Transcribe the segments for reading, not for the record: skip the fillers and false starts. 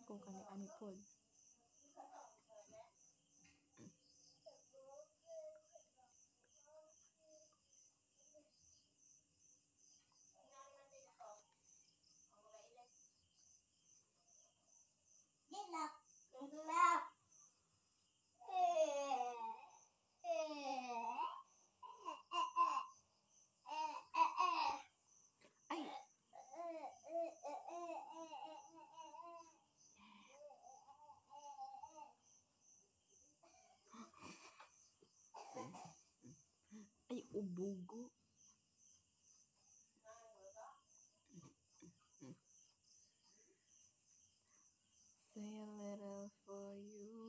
Kung kani-ani pod. Ay, ubugo. Say a little for you.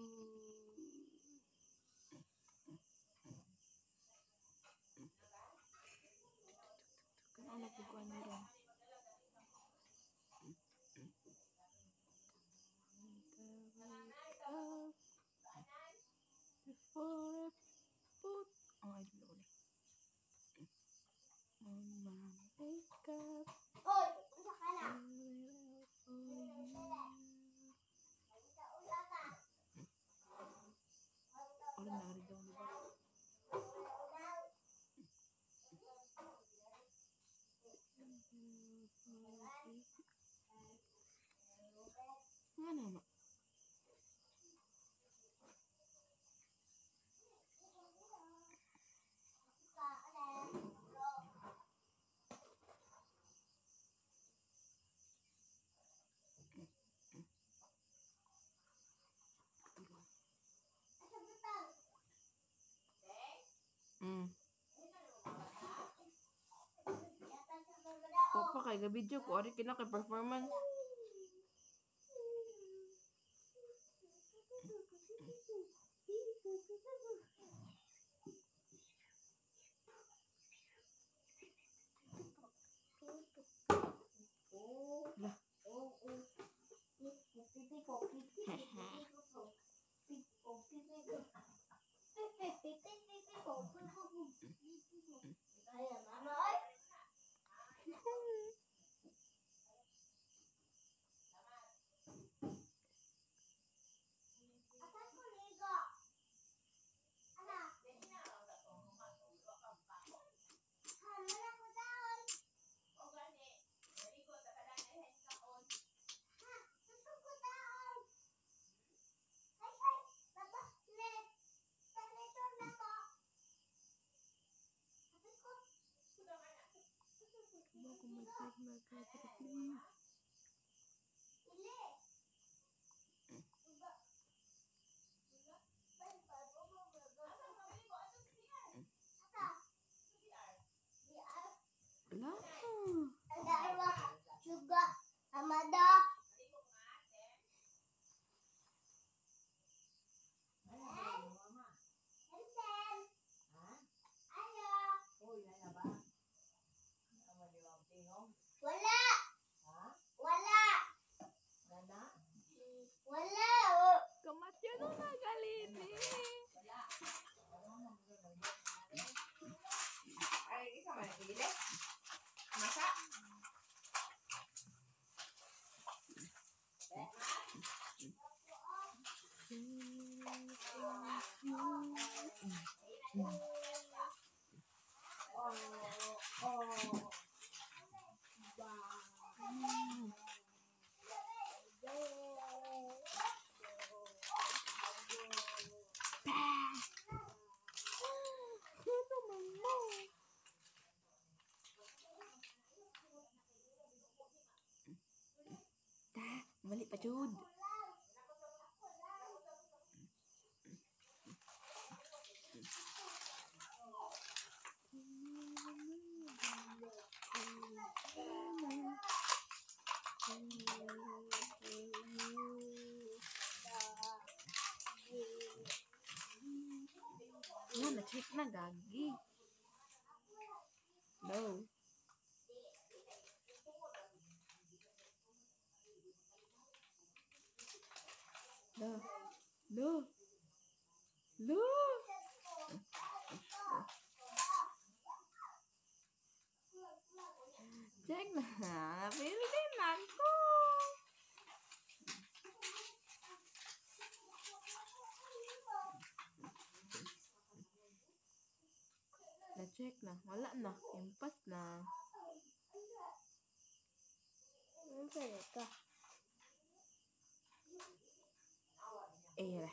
Ano po ko nila? Before I put on my makeup. Oy, unsa ka na? Ordinary daw, di ba? Nga naman. Papa kay ga-video ko ari kina kay performance. Please. Juga Amada. Wala. Wala. Wala. Kamatya no nagalini. Ay, isa man hili. Masa. attitude. Yan, na-check na, gagi. No. No. No. No. Check na. Napili din ako. Na-check na. Wala na. Impas na. Ano pala ito? Eh,